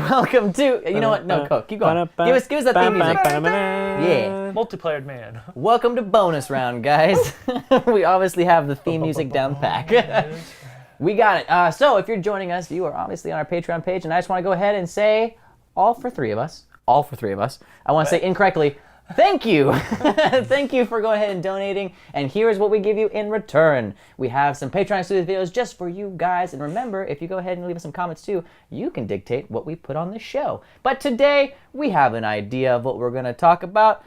welcome to, you know what, no, keep going. Give us that theme music. Yeah. Multiplayer man. Welcome to bonus round, guys. We obviously have the theme music down pack. We got it. So if you're joining us, you are obviously on our Patreon page, and I just want to go ahead and say, all for three of us, I want to say incorrectly, thank you. Thank you for going ahead and donating, and here's what we give you in return. We have some Patreon exclusive videos just for you guys, and remember, if you go ahead and leave us some comments too, you can dictate what we put on the show. But today, we have an idea of what we're going to talk about.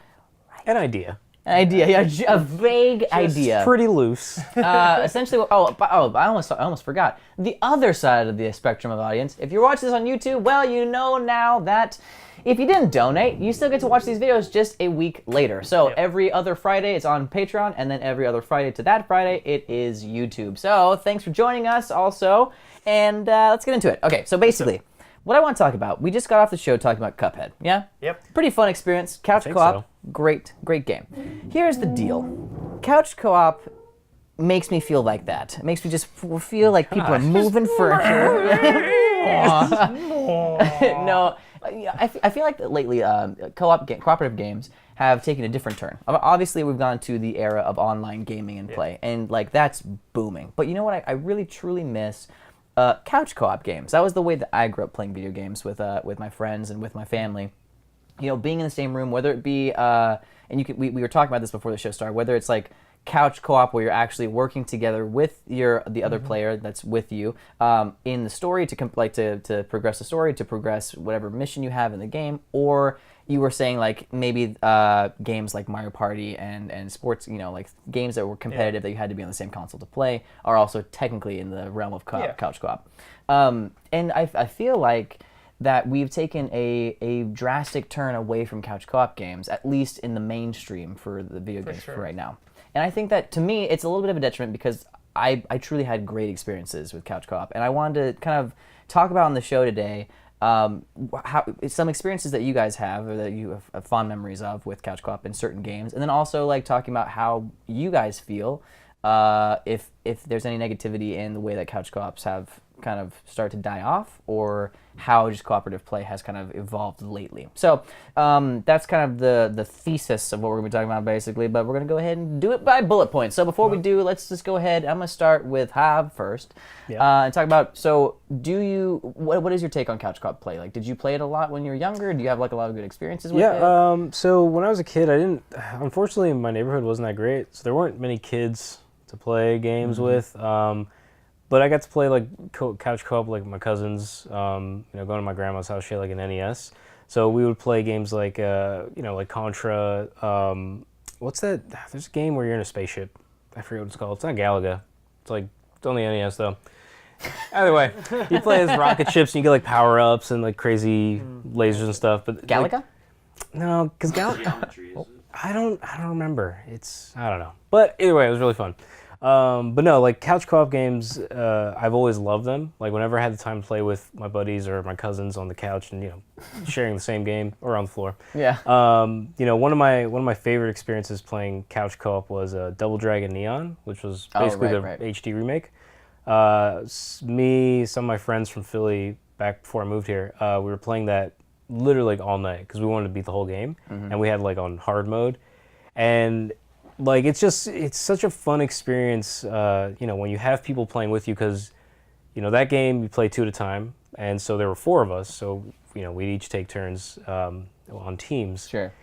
An idea, yeah, a vague idea. Pretty loose. Essentially, I almost forgot. The other side of the spectrum of audience, if you're watching this on YouTube, well, you know now that if you didn't donate, you still get to watch these videos just a week later. So every other Friday it's on Patreon, and then every other Friday to that Friday it is YouTube. So thanks for joining us also, and let's get into it. Okay, so basically, what I want to talk about, we just got off the show talking about Cuphead, yeah? Yep. Pretty fun experience, couch co-op, great game. Here's the deal, couch co-op makes me feel like that. It makes me just feel like people are moving furniture. No. I feel like that lately cooperative games have taken a different turn. Obviously, we've gone to the era of online gaming and play, and like that's booming. But you know what? I really truly miss couch co-op games. That was the way that I grew up playing video games with my friends and with my family. You know, being in the same room, whether it be and we were talking about this before the show started, whether it's like couch co-op where you're actually working together with the other player that's with you in the story to progress the story, to progress whatever mission you have in the game, or you were saying like maybe games like Mario Party and sports, you know, like games that were competitive that you had to be on the same console to play are also technically in the realm of couch co-op. And I feel like that we've taken a drastic turn away from couch co-op games, at least in the mainstream for the video games for right now. And I think that, to me, it's a little bit of a detriment because I truly had great experiences with couch co-op. And I wanted to kind of talk about on the show today how some experiences that you guys have or that you have fond memories of with couch co-op in certain games. And then also like talking about how you guys feel if there's any negativity in the way that couch co-ops have kind of started to die off, or how just cooperative play has kind of evolved lately. So that's kind of the thesis of what we're going to be talking about basically, but we're going to go ahead and do it by bullet points. So before we do, let's just go ahead. I'm going to start with Hav first and talk about, so what is your take on couch co-op play? Like, did you play it a lot when you were younger? Do you have like a lot of good experiences with it? So when I was a kid, unfortunately my neighborhood wasn't that great, so there weren't many kids to play games with. But I got to play like couch co-op like my cousins, going to my grandma's house. She had like an NES, so we would play games like like Contra. What's that? There's a game where you're in a spaceship. I forget what it's called. It's not Galaga. It's on the NES though. Either way, you play as rocket ships and you get like power ups and like crazy lasers and stuff. But Galaga? No, because Galaga. I don't remember. I don't know. But either way, it was really fun. But no, like couch co-op games, I've always loved them. Like whenever I had the time to play with my buddies or my cousins on the couch and sharing the same game or on the floor. Yeah. One of my favorite experiences playing couch co-op was Double Dragon Neon, which was basically the HD remake. Me, some of my friends from Philly back before I moved here, we were playing that literally like all night because we wanted to beat the whole game, and we had like on hard mode, and like it's such a fun experience, when you have people playing with you, because that game you play 2 at a time, and so there were 4 of us, so we'd each take turns on teams. Sure.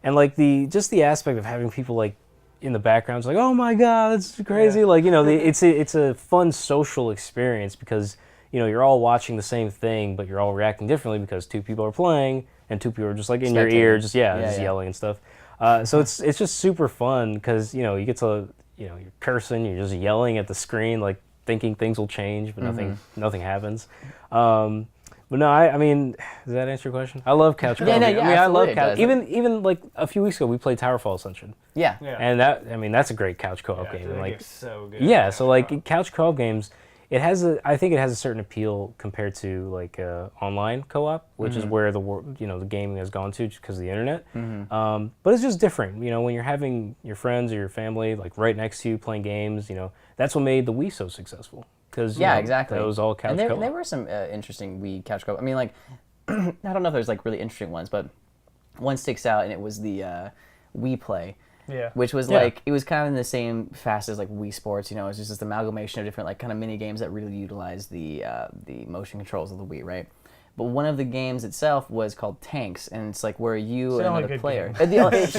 And like the aspect of having people like in the background, it's like, oh my god, that's crazy. Like it's a fun social experience because you're all watching the same thing, but you're all reacting differently because 2 people are playing and 2 people are just like in your ear, just yelling and stuff. So it's just super fun because you get to you're cursing, you're just yelling at the screen, like thinking things will change, but nothing happens. But no, I mean, does that answer your question? I love couch co-op. I love couch. Even like a few weeks ago, we played Towerfall Ascension. Yeah. And that's a great couch co-op game. Like, so good. Yeah. So like couch co-op games, I think it has a certain appeal compared to like online co-op, which is where the gaming has gone to just because of the internet. But it's just different, when you're having your friends or your family like right next to you playing games. That's what made the Wii so successful. Because exactly, it was all couch co-op. And there were some interesting Wii couch co-op. I mean, like I don't know if there's like really interesting ones, but one sticks out, and it was the Wii Play. Yeah. Which was like, it was kind of in the same fast as like Wii Sports, you know, it was just this amalgamation of different like kind of mini games that really utilized the motion controls of the Wii, right? But one of the games itself was called Tanks, and it's like where you and another player. It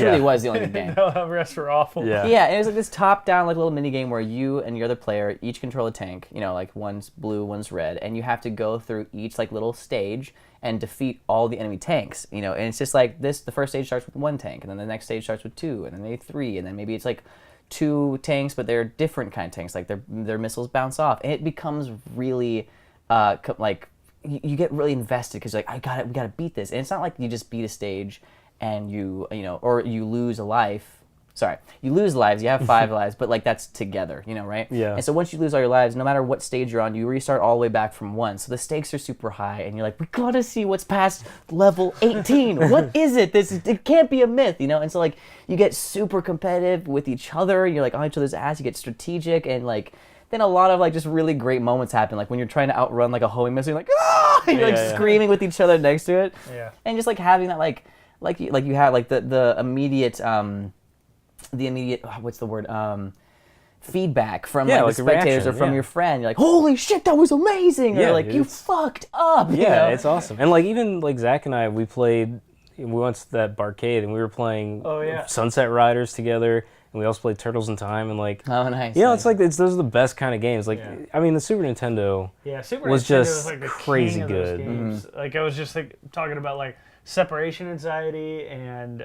really was the only good game. No, the rest were awful. Yeah. Yeah, and it was like this top-down like little mini game where you and your other player each control a tank. You know, like one's blue, one's red, and you have to go through each like little stage and defeat all the enemy tanks. You know, and it's just like this. The first stage starts with one tank, and then the next stage starts with two, and then maybe three, and then maybe it's like two tanks, but they're different kind of tanks. Like their missiles bounce off, and it becomes really like. You get really invested because like we gotta beat this, and it's not like you just beat a stage and you know, or you lose a life. Sorry, you lose lives. You have 5 lives, but like that's together, you know, right? Yeah. And so once you lose all your lives, no matter what stage you're on, you restart all the way back from 1. So the stakes are super high, and you're like, we gotta see what's past level 18. What is it? It can't be a myth, you know. And so like you get super competitive with each other. You're like on each other's ass. You get strategic, and like. Then a lot of like just really great moments happen, like when you're trying to outrun like a homing missile, you're like, ah! You're like screaming with each other next to it, and just like having that like you have like the immediate what's the word feedback from like the spectators or from your friend. You're like, holy shit, that was amazing, or like you fucked up. Yeah, you know? It's awesome. And like even like Zach and I, we went to that barcade and we were playing Sunset Riders together. And we also played Turtles in Time, and like, oh nice. You know, it's like those are the best kind of games. Like, I mean, the Super Nintendo, was just like the crazy king of good. those games. Like I was just like talking about like separation anxiety and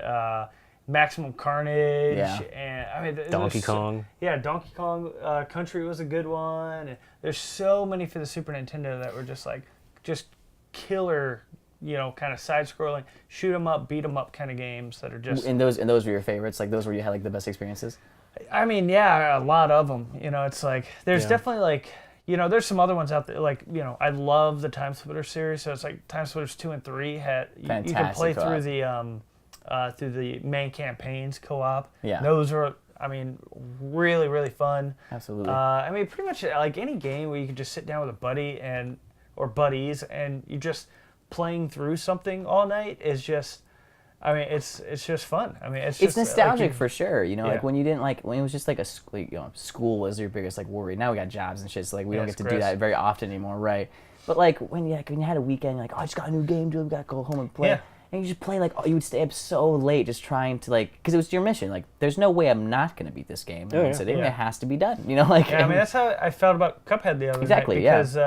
maximum carnage, and I mean Donkey Kong. Donkey Kong Country was a good one. And there's so many for the Super Nintendo that were just killer. You know, kind of side-scrolling, shoot 'em up, beat 'em up kind of games that are just. And those were your favorites, like those where you had like the best experiences. I mean, yeah, a lot of them. You know, it's like there's definitely like there's some other ones out there. Like I love the TimeSplitter series, so it's like TimeSplitters 2 and 3 had you can play co-op. through the main campaigns co-op. Yeah, those are. I mean, really, really fun. Absolutely. I mean, pretty much like any game where you can just sit down with a buddy or buddies and you just. Playing through something all night is just, I mean, it's just fun. I mean, it's nostalgic for sure. You know, like when you didn't when it was just like school was your biggest like worry. Now we got jobs and shit, so like we don't get to do that very often anymore, right? But like when you had a weekend, you're like, oh, I just got a new game, dude, we gotta go home and play. Yeah. And you just play like you would stay up so late just trying to like because it was your mission. Like, there's no way I'm not gonna beat this game. It has to be done. You know, like. Yeah, I mean that's how I felt about Cuphead the other night because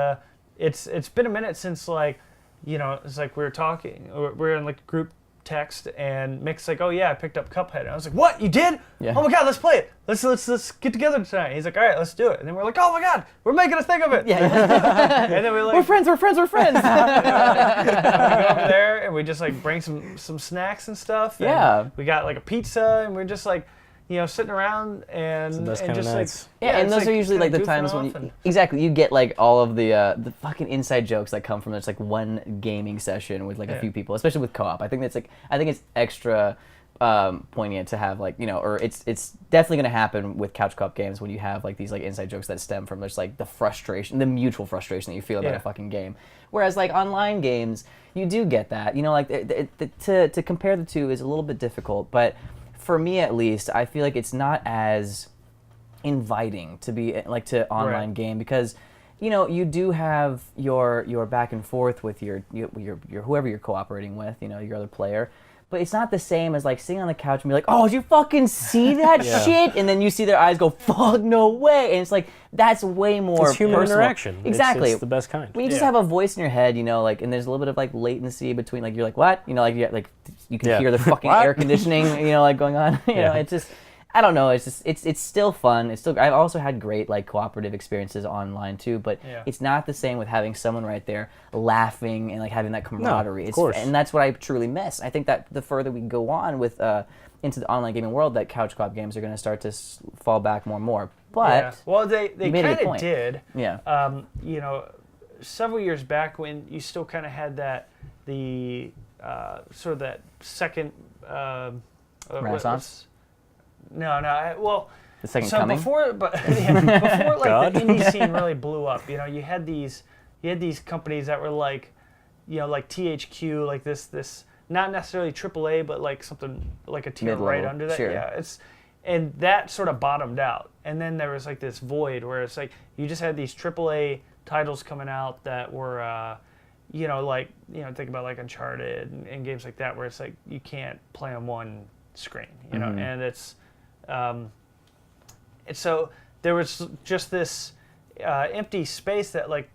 it's been a minute since like. You know, it's like we were talking, we're in like group text, and Mick's like, "Oh yeah, I picked up Cuphead." And I was like, "What? You did? Yeah. Oh my god, let's play it. Let's get together tonight." And he's like, "All right, let's do it." And then we're like, "Oh my god, we're making a thing of it." Yeah. And then we're like, "We're friends. And we go over there, and we just like bring some snacks and stuff. And we got like a pizza, and we're just like. Sitting around and just like and those are usually like the times when you get like all of the fucking inside jokes that come from just like one gaming session with like a few people, especially with co-op. I think it's extra poignant to have like or it's definitely gonna happen with couch co-op games when you have like these like inside jokes that stem from just like the mutual frustration that you feel about a fucking game. Whereas like online games, you do get that. Like to compare the two is a little bit difficult, but. For me, at least, I feel like it's not as inviting to be like to online game because, you do have your back and forth with your whoever you're cooperating with, your other player, but it's not the same as like sitting on the couch and be like, oh, did you fucking see that shit? And then you see their eyes go, fuck, no way, and it's like that's way more it's human personal. Interaction. Exactly, it's the best kind. When you just have a voice in your head, like, and there's a little bit of like latency between like you're like what, like you can hear the fucking air conditioning, like going on. It's just. I don't know. It's just it's still fun. I've also had great like cooperative experiences online too, but it's not the same with having someone right there laughing and like having that camaraderie. No, of course. And that's what I truly miss. I think that the further we go on with into the online gaming world, that couch co-op games are going to start to fall back more and more. But well, they kind of did. Yeah. Several years back when you still kind of had the sort of that second Renaissance. No. Well, the second coming. Before like the indie scene really blew up, you had these companies that were like, like THQ, like this not necessarily AAA, but like something like a tier Mid-level, right under that. sure. Yeah, and that sort of bottomed out. And then there was like this void where it's like you just had these AAA titles coming out that were, think about like Uncharted and games like that, where it's like you can't play on one screen, and it's, and so there was just this empty space that like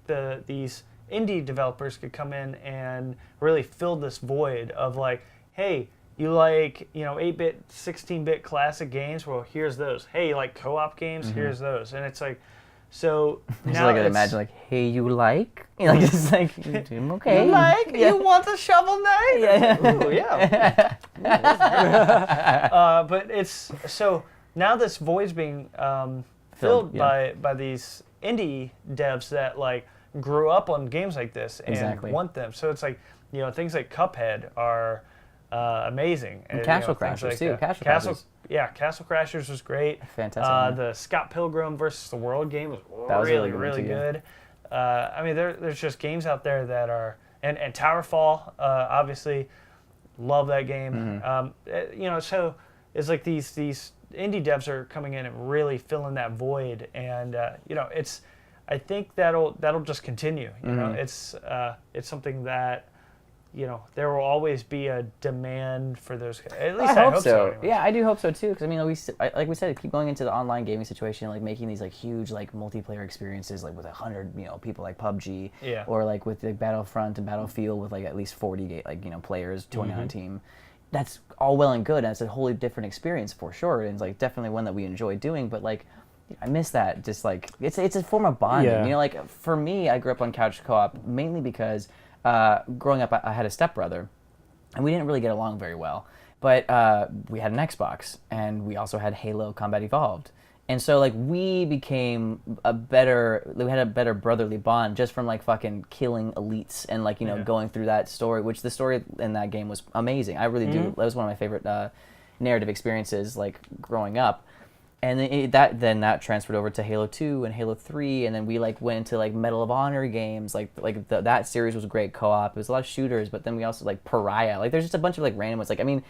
these indie developers could come in and really fill this void of like, hey, you like 8-bit, 16-bit classic games? Well, here's those. Hey, you like co-op games? Here's those. And it's like, so Just now like I imagine, like, hey, you like? Like, just like, okay. You like? Yeah. You want the Shovel Knight? Yeah. Ooh, yeah. But it's so now this void's being filled yeah. by these indie devs that like grew up on games like this and Exactly. want them. So it's like things like Cuphead are amazing. And Castle things Crashers, like too. that. Castle Castle Crashers was great. Fantastic. The Scott Pilgrim versus the World game was That was really, really good, good. I mean, there's just games out there that are, and Towerfall, obviously, love that game. So it's like these indie devs are coming in and really filling that void, and I think that'll just continue. It's something that there will always be a demand for those. At least I hope so. Anyway. Yeah, I do hope so too. Because I mean, like we said, keep going into the online gaming situation, like making these like huge like multiplayer experiences, like with 100 people, like PUBG, or like with like Battlefront and Battlefield with like at least 40 players, 20 on a team. That's all well and good, and it's a wholly different experience for sure, and it's like definitely one that we enjoy doing. But like, I miss that. Just like it's a form of bonding. Yeah. Like for me, I grew up on couch co-op mainly because. Growing up, I had a stepbrother, and we didn't really get along very well. But we had an Xbox, and we also had Halo Combat Evolved. And so, like, we had a better brotherly bond just from, like, fucking killing elites and, like, going through that story, which the story in that game was amazing. I really do. That was one of my favorite narrative experiences, like, growing up. And then that transferred over to Halo 2 and Halo 3, and then we like went into like Medal of Honor games. That series was great co-op. It was a lot of shooters, but then we also like Pariah. Like there's just a bunch of like random ones. Like I mean,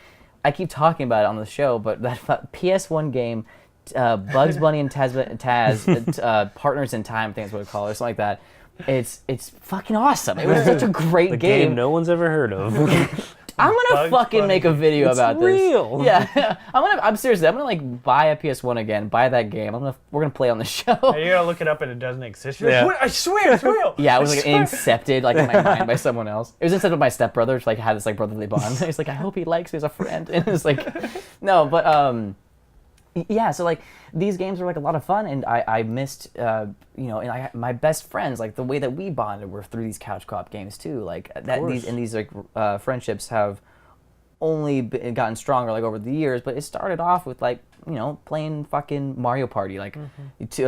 I keep talking about it on the show, but that PS1 game, Bugs Bunny and Taz, Partners in Time, I think that's what it's called, or something like that. It's fucking awesome. It was such a great the game. game no one's ever heard of. I'm gonna fucking make a video about this. Real. Yeah, I'm seriously. I'm gonna like buy a PS1 again, buy that game. We're gonna play on the show. And you're gonna look it up and it doesn't exist. You're Yeah. like, I swear it's real. Yeah, it was like incepted like in my mind by someone else. It was instead of my stepbrother, which like had this like brotherly bond. He's like, I hope he likes me as a friend. And it's like, no, but yeah. So like these games were like a lot of fun, and I missed and my best friends, like the way that we bonded were through these couch co-op games too. Like these like friendships have only gotten stronger like over the years, but it started off with like playing fucking Mario Party, like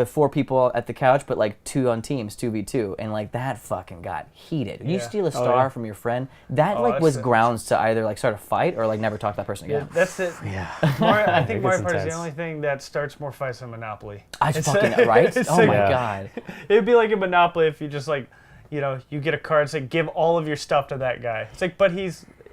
4 people at the couch, but like 2 on teams, 2v2, and like that fucking got heated. You steal a star from your friend, that like was grounds to either like start a fight or like never talk to that person again. Yeah, that's it. Yeah. I think Mario Party is the intense. only thing that starts more fights than Monopoly. Right? Oh like- my Yeah. god. It'd be like a Monopoly if you just like, you get a card, it's like, give all of your stuff to that guy. It's like, but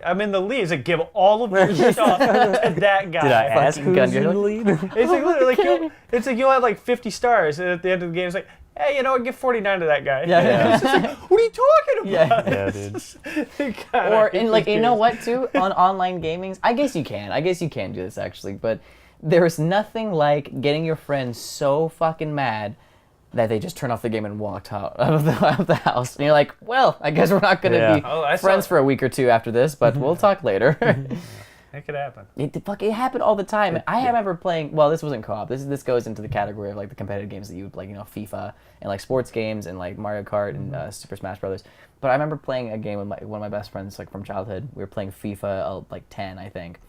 I'm in the lead. It's like, give all of your stuff to that guy. Did I ask Fucking who's gun in the girl. lead? It's like literally, you'll have like 50 stars, and at the end of the game, it's like, hey, give 49 to that guy. Yeah. It's just like, what are you talking about? Yeah, dude. God, Or I hate and like these you know games. what too, on online gaming, I guess you can do this actually, but there's nothing like getting your friends so fucking mad that they just turn off the game and walked out of the house. And you're like, well, I guess we're not going to Yeah. be I saw- friends for a week or two after this, but we'll talk later. That could happen. It happened all the time. I remember playing, well, this wasn't co-op. This goes into the category of like the competitive games that you would play, FIFA and like sports games and like Mario Kart and Super Smash Brothers. But I remember playing a game with one of my best friends like from childhood. We were playing FIFA like 10, I think.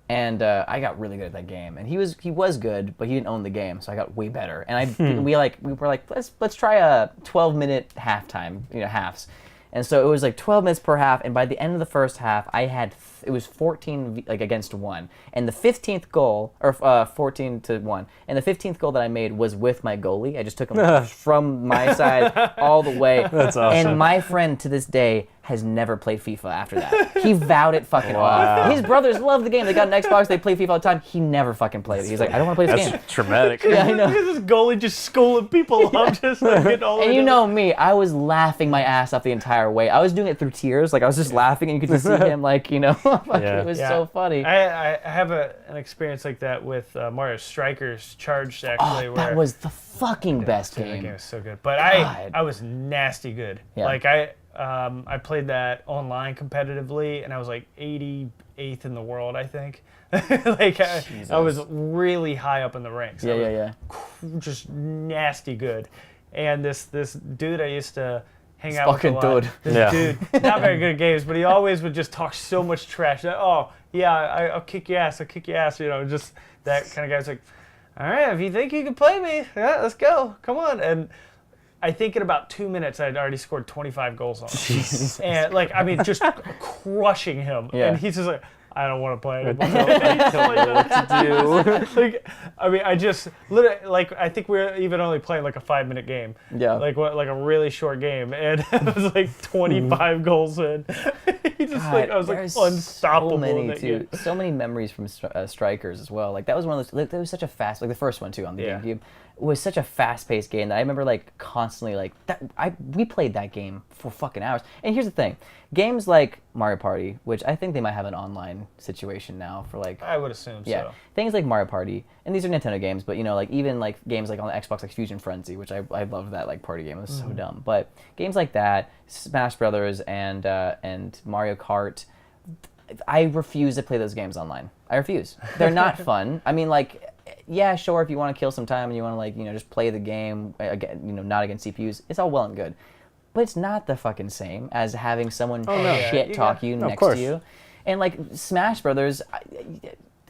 And I got really good at that game, and he was good, but he didn't own the game, so I got way better. And we were like, let's try a 12-minute halftime, halves, and so it was like 12 minutes per half. And by the end of the first half, it was 14 like against 1, and the 15th goal, or 14-1, and the 15th goal that I made was with my goalie. I just took him from my side all the way. That's awesome. And my friend to this day has never played FIFA after that. He vowed it fucking off. His brothers love the game. They got an Xbox. They play FIFA all the time. He never fucking played it. He's like, I don't want to play this game. That's traumatic. Yeah, I know. This goalie just schooling people up, just like getting all. And you know me, I was laughing my ass off the entire way. I was doing it through tears. Like I was just laughing, and you could just see him, like it was so funny. I have an experience like that with Mario Strikers Charged actually. Oh, that was the fucking best game. That game was so good, but I was nasty good. Yeah. Like I played that online competitively, and I was like 88th in the world, I think. Like I was really high up in the ranks. Yeah. Just nasty good. And this dude I used to hang out with a lot. Dude. This dude, not very good at games, but he always would just talk so much trash. That, I'll kick your ass. Just that kind of guy's like, all right, if you think you can play me, yeah, let's go. Come on. And I think in about 2 minutes, I'd already scored 25 goals on him. Jesus. And just crushing him. Yeah. And he's just like, I don't want to play anymore. I don't know what to do. I just literally, I think we're even only playing like a 5-minute game. Yeah. Like a really short game, and it was like 25 goals in. I was like unstoppable. So many memories from Strikers as well. Like that was one of those. That was such a fast. Like the first one too on the GameCube. Was such a fast-paced game that I remember constantly we played that game for fucking hours. And here's the thing, games like Mario Party, which I think they might have an online situation now for I would assume so. Things like Mario Party, and these are Nintendo games, but even games like on the Xbox, like Fusion Frenzy, which I love that party game. It was so dumb. But games like that, Smash Brothers and Mario Kart, I refuse to play those games online. I refuse. They're not fun. I mean, yeah, sure, if you want to kill some time and you want to just play the game again, not against CPUs, it's all well and good. But it's not the fucking same as having someone shit talk you next to you. And Smash Brothers,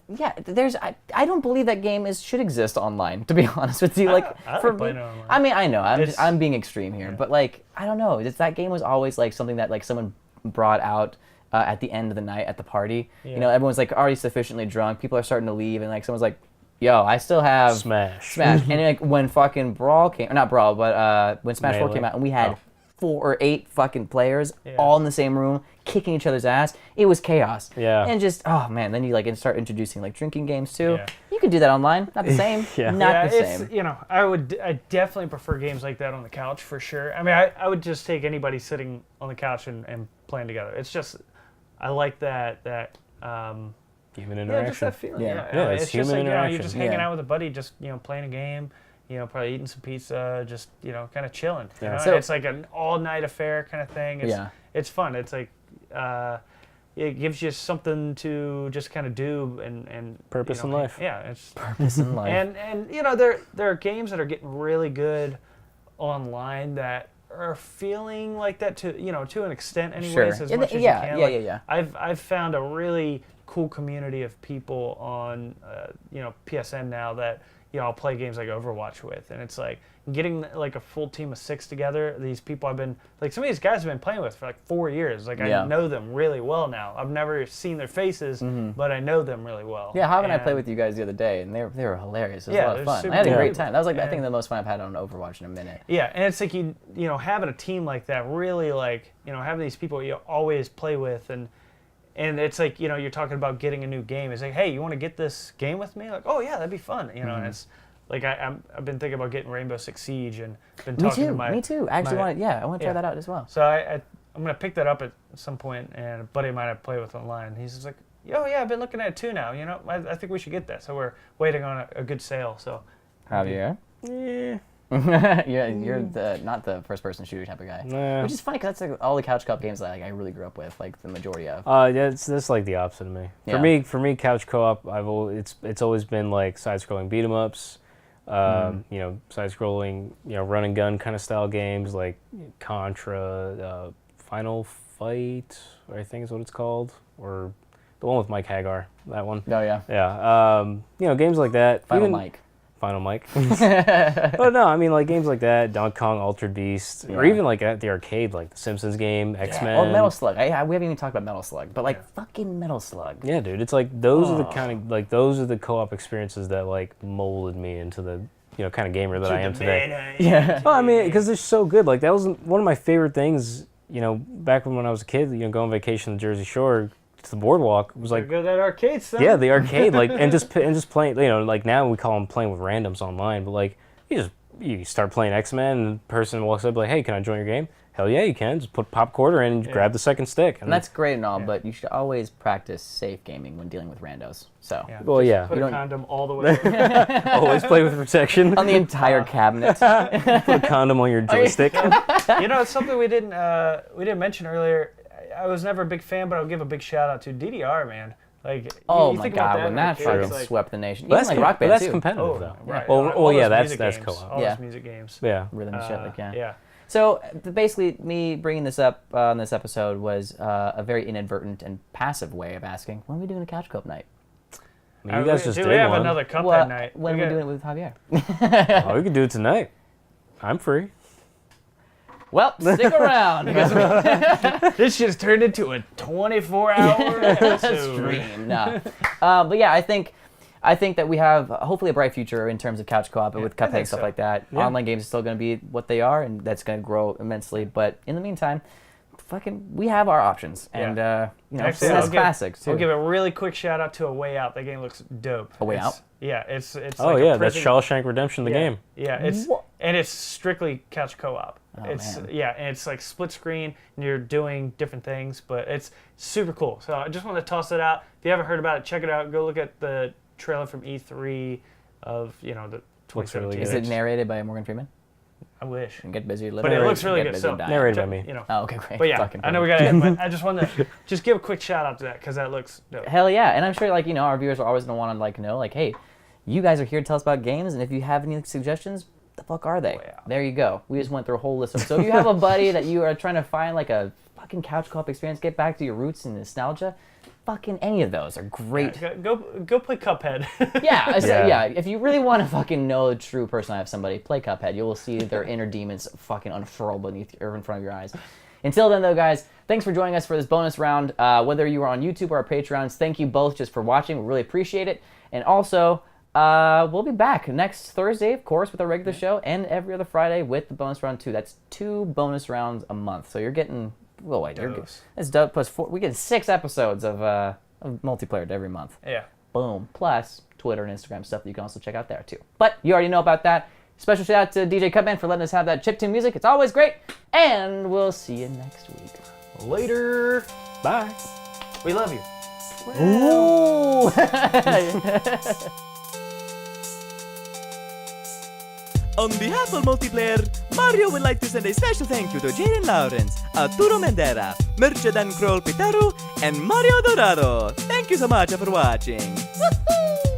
I don't believe that game should exist online, to be honest with you. I for play me, it online. I mean, I know I'm being extreme here, but I don't know. That game was always something that someone brought out at the end of the night at the party. Yeah. Everyone's already sufficiently drunk. People are starting to leave, and someone's like, yo, I still have Smash. And when fucking Brawl came, or not Brawl, but when Smash 4 came out, and we had 4 or 8 fucking players all in the same room, kicking each other's ass, it was chaos. Yeah. And just, oh man, then you start introducing drinking games too. Yeah. You could do that online, not the same. Not the same. I definitely prefer games like that on the couch for sure. I mean, I would just take anybody sitting on the couch and playing together. It's just, I like that human interaction. Just that feeling. It's just human interaction. You're just hanging out with a buddy, just playing a game. Probably eating some pizza, just kind of chilling. So it's like an all-night affair kind of thing. It's fun. It's it gives you something to just kind of do and purpose in life. Yeah, it's purpose in life. And there are games that are getting really good online that are feeling like that to an extent anyways. As much as you can. I've found a really cool community of people on PSN now that I'll play games like Overwatch with, and it's getting a full team of 6 together. These people I've been some of these guys I've been playing with for 4 years. I know them really well now. I've never seen their faces, but I know them really well. Yeah, Javi and I played with you guys the other day, and they were hilarious. It was a lot of fun. I had a great time. That was I think the most fun I've had on Overwatch in a minute. Yeah, and it's having a team like that really having these people you always play with and it's you're talking about getting a new game. It's hey, you want to get this game with me? Oh yeah, that'd be fun. And it's I've been thinking about getting Rainbow Six Siege and been talking to Me too. I actually want to try that out as well. So I'm gonna pick that up at some point, and a buddy of mine I play with online. He's just oh yeah, I've been looking at it too now. I think we should get that. So we're waiting on a good sale. So Javier? Yeah. You're not the first-person shooter type of guy, which is funny because that's all the couch co-op games that I really grew up with, the majority of. That's the opposite of me. Yeah. For me, couch co-op, it's always been side-scrolling beat 'em ups, side-scrolling, run and gun kind of style games like Contra, Final Fight, I think is what it's called, or the one with Mike Hagar, that one. Oh yeah. Yeah. Games like that. Final Mike. Oh no, I mean games like that, Donkey Kong, Altered Beast, or even at the arcade, the Simpsons game, X-Men. Or Metal Slug. We haven't even talked about Metal Slug, but fucking Metal Slug. Yeah, dude, it's those are the kind of those are the co-op experiences that molded me into the kind of gamer that I am today. Yeah. Well, I mean, because they're so good. That was one of my favorite things. back when I was a kid, go on vacation to Jersey Shore to the boardwalk, it was like go to that arcade stuff. Yeah, the arcade, and just playing. Like now we call them playing with randoms online, but like you start playing X-Men, and the person walks up like, "Hey, can I join your game?" Hell yeah, you can. Just put pop quarter in and grab the second stick. And that's great and all, but you should always practice safe gaming when dealing with randos. So, Put a condom all the way. Always play with protection on the entire cabinet. Put a condom on your joystick. It's something we didn't mention earlier. I was never a big fan, but I'll give a big shout out to DDR, man. Like, oh my God, when that fucking swept the nation. Well, even like Rock Band that's too. competitive though. Right. That's co-op. All those music games. Yeah. Rhythm and shit, Yeah. So basically, me bringing this up on this episode was a very inadvertent and passive way of asking, when are we doing a couch co-op night? You guys just did we have one. another Cuphead night. When are we doing it with Javier? Oh, we can do it tonight. I'm free. Well, stick around. This just turned into a 24-hour episode. Stream. No. But yeah, I think that we have hopefully a bright future in terms of couch co-op with Cuphead and stuff like that. Yeah. Online games are still going to be what they are, and that's going to grow immensely. But in the meantime, we have our options, and Actually, that's classics too. I'll give a really quick shout out to A Way Out. That game looks dope. A Way Out? Yeah, it's. Oh like yeah, that's Shawshank Redemption, the game. Yeah, and it's strictly couch co-op. Oh, it's man. and it's like split screen, and you're doing different things, but it's super cool. So I just want to toss it out. If you haven't heard about it, check it out. Go look at the trailer from E3 of the 2017. Really Is it narrated by Morgan Freeman? I wish. And get busy living. But it looks really good. So narrated by me. Oh, okay, great. But yeah, I know we got to end, but I just wanted to just give a quick shout out to that because that looks dope. Hell yeah, and I'm sure our viewers are always gonna want to know hey, you guys are here to tell us about games, and if you have any suggestions, the fuck are they? Oh, yeah. There you go. We just went through a whole list of them. So if you have a buddy that you are trying to find like a fucking couch co-op experience, get back to your roots and nostalgia, fucking any of those are great. Yeah, go play Cuphead. Yeah, if you really want to fucking know the true personality of somebody, play Cuphead. You will see their inner demons fucking unfurl beneath or in front of your eyes. Until then, though, guys, thanks for joining us for this bonus round. Whether you are on YouTube or our Patreons, thank you both just for watching. We really appreciate it. And also, we'll be back next Thursday, of course, with our regular show, and every other Friday with the bonus round 2. That's 2 bonus rounds a month. So you're getting... Well, wait, that's dope. Plus 4. We get 6 episodes of multiplayer every month. Yeah. Boom. Plus Twitter and Instagram stuff that you can also check out there too. But you already know about that. Special shout out to DJ CUTMAN for letting us have that chiptune music. It's always great. And we'll see you next week. Later. Bye. We love you. Ooh. On behalf of Multiplayer, Mario would like to send a special thank you to Jaden Lawrence, Arturo Mendera, Mercedan Kroll Pitaru, and Mario Dorado. Thank you so much for watching. Woohoo!